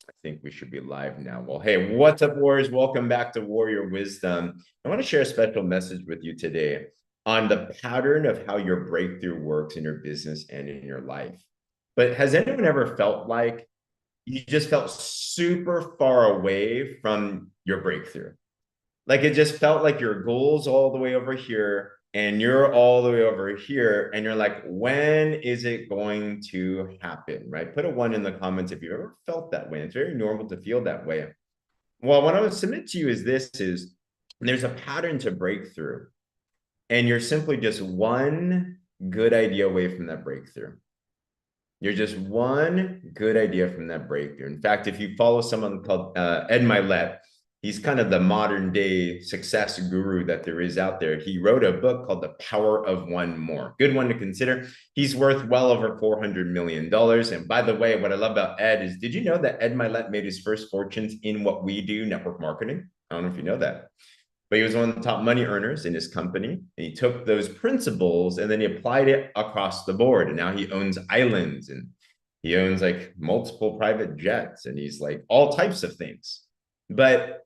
I think we should be live now. Well, hey, what's up, Warriors? Welcome back to Warrior Wisdom. I want to share a special message with you today on the pattern of how your breakthrough works in your business and in your life. But has anyone ever felt like you just felt super far away from your breakthrough? Like it just felt like your goal's all the way over here and you're all the way over here. And you're like, when is it going to happen? Right? Put a one in the comments if you ever felt that way. It's very normal to feel that way. Well, what I would submit to you is this is there's a pattern to breakthrough, and you're simply just one good idea away from that breakthrough. You're just one good idea from that breakthrough. In fact, if you follow someone called Ed Mylett, he's kind of the modern day success guru that there is out there. He wrote a book called The Power of One More. Good one to consider. He's worth well over $400 million. And by the way, what I love about Ed is, did you know that Ed Mylett made his first fortunes in what we do, network marketing? I don't know if you know that. But he was one of the top money earners in his company. And he took those principles and then he applied it across the board. And now he owns islands and he owns like multiple private jets and he's like all types of things. But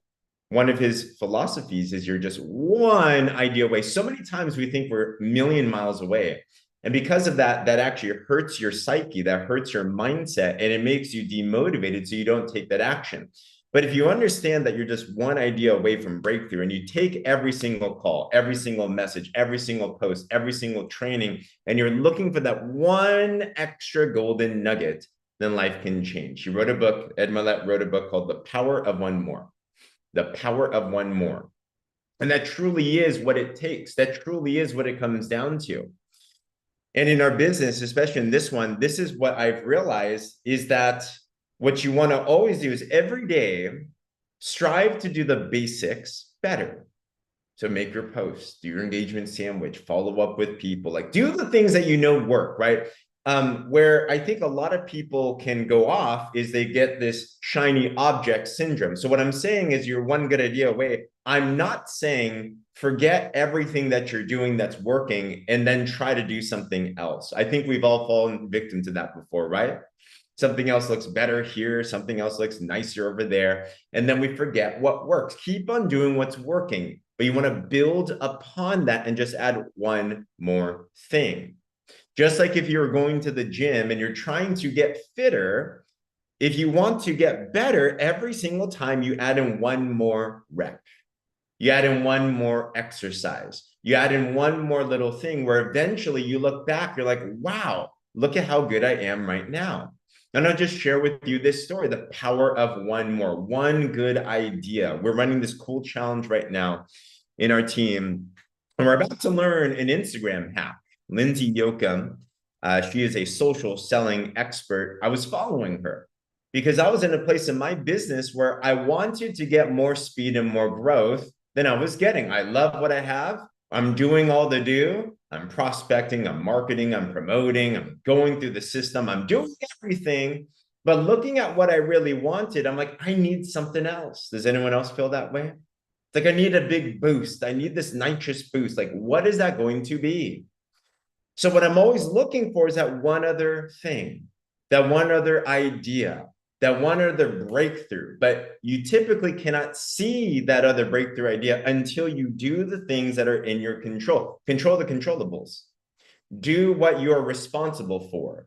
one of his philosophies is you're just one idea away. So many times we think we're a million miles away. And because of that, that actually hurts your psyche, that hurts your mindset, and it makes you demotivated so you don't take that action. But if you understand that you're just one idea away from breakthrough and you take every single call, every single message, every single post, every single training, and you're looking for that one extra golden nugget, then life can change. He wrote a book, Ed Mylett wrote a book called The Power of One More. The Power of One More. And that truly is what it takes. That truly is what it comes down to. And in our business, especially in this one, this is what I've realized is that what you want to always do is every day strive to do the basics better. So make your posts, do your engagement sandwich, follow up with people, like do the things that you know work, right? Where I think a lot of people can go off is they get this shiny object syndrome. So what I'm saying is you're one good idea away. I'm not saying forget everything that you're doing that's working and then try to do something else. I think we've all fallen victim to that before, right? Something else looks better here, something else looks nicer over there, and then we forget what works. Keep on doing what's working, but you want to build upon that and just add one more thing. Just like if you're going to the gym and you're trying to get fitter, if you want to get better, every single time you add in one more rep, you add in one more exercise, you add in one more little thing where eventually you look back, you're like, wow, look at how good I am right now. And I'll just share with you this story, the power of one more, one good idea. We're running this cool challenge right now in our team, and we're about to learn an Instagram hack. Lindsay Yoakum, she is a social selling expert. I was following her because I was in a place in my business where I wanted to get more speed and more growth than I was getting. I love what I have. I'm doing all the do. I'm prospecting, I'm marketing, I'm promoting, I'm going through the system, I'm doing everything. But looking at what I really wanted, I'm like, I need something else. Does anyone else feel that way? It's like, I need a big boost. I need this nitrous boost. Like, what is that going to be? So what I'm always looking for is that one other thing, that one other idea, that one other breakthrough. But you typically cannot see that other breakthrough idea until you do the things that are in your control. Control the controllables. Do what you are responsible for,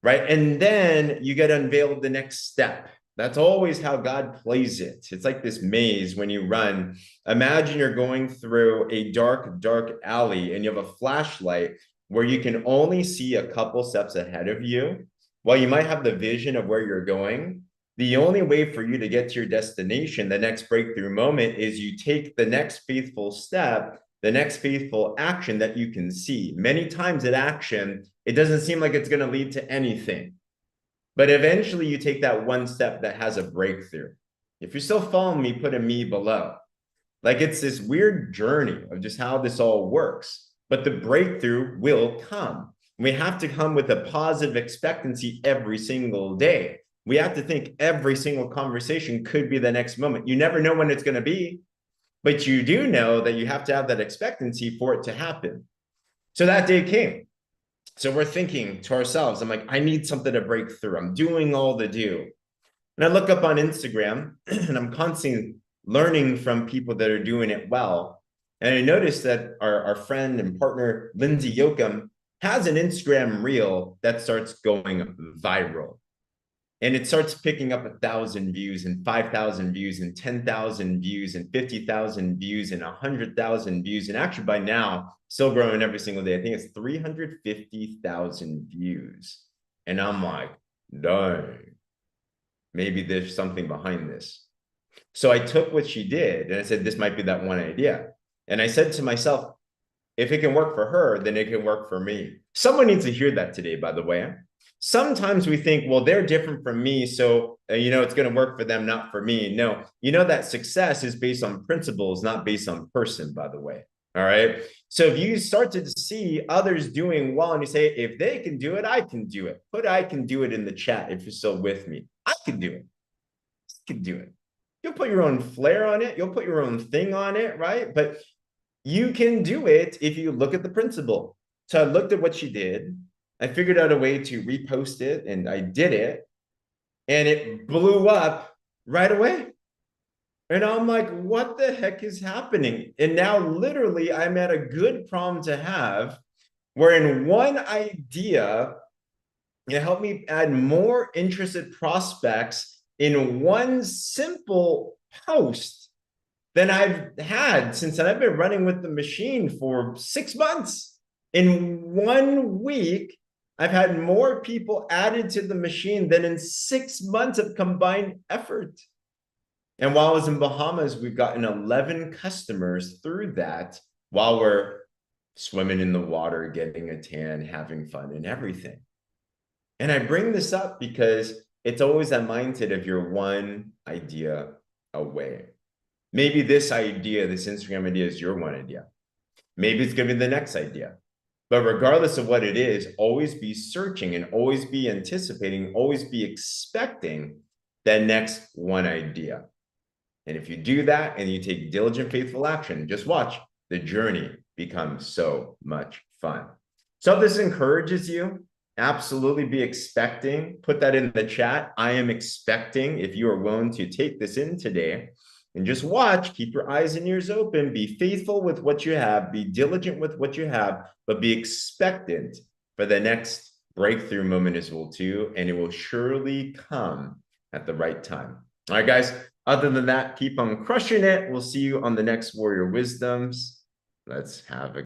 right? And then you get unveiled the next step. That's always how God plays it. It's like this maze when you run. Imagine you're going through a dark, dark alley and you have a flashlight where you can only see a couple steps ahead of you. While you might have the vision of where you're going, the only way for you to get to your destination, the next breakthrough moment, is you take the next faithful step, the next faithful action that you can see. Many times at action, it doesn't seem like it's going to lead to anything. But eventually you take that one step that has a breakthrough. If you're still following me, put a me below. Like it's this weird journey of just how this all works. But the breakthrough will come. We have to come with a positive expectancy every single day. We have to think every single conversation could be the next moment. You never know when it's going to be, but you do know that you have to have that expectancy for it to happen. So that day came. So we're thinking to ourselves, I'm like, I need something to break through. I'm doing all the do. And I look up on Instagram and I'm constantly learning from people that are doing it well. And I noticed that our friend and partner, Lindsay Yoakum, has an Instagram reel that starts going viral. And it starts picking up 1,000 views and 5,000 views and 10,000 views and 50,000 views and 100,000 views. And actually by now, still growing every single day. I think it's 350,000 views. And I'm like, dang, maybe there's something behind this. So I took what she did and I said, this might be that one idea. And I said to myself, if it can work for her, then it can work for me. Someone needs to hear that today, by the way. Sometimes we think, well, they're different from me, so it's going to work for them, not for me. No, that success is based on principles, not based on person, by the way. All right. So if you start to see others doing well and you say, if they can do it, I can do it. Put I can do it in the chat if you're still with me. I can do it. I can do it. You'll put your own flair on it. You'll put your own thing on it, right? But you can do it if you look at the principle. So I looked at what she did. I figured out a way to repost it and I did it and it blew up right away. And I'm like, what the heck is happening? And now literally I'm at a good problem to have where in one idea, it helped me add more interested prospects in one simple post than I've had since I've been running with the machine for 6 months. In 1 week, I've had more people added to the machine than in 6 months of combined effort. And while I was in Bahamas, we've gotten 11 customers through that while we're swimming in the water, getting a tan, having fun and everything. And I bring this up because it's always that mindset of you're one idea away. Maybe this idea, this Instagram idea is your one idea. Maybe it's going to be the next idea. But regardless of what it is, always be searching and always be anticipating, always be expecting that next one idea. And if you do that and you take diligent, faithful action, just watch, the journey becomes so much fun. So if this encourages you, absolutely be expecting. Put that in the chat. I am expecting, if you are willing to take this in today. And just watch, keep your eyes and ears open, be faithful with what you have, be diligent with what you have, but be expectant for the next breakthrough moment as well too, and it will surely come at the right time. All right, guys, other than that, keep on crushing it. We'll see you on the next Warrior Wisdoms. Let's have a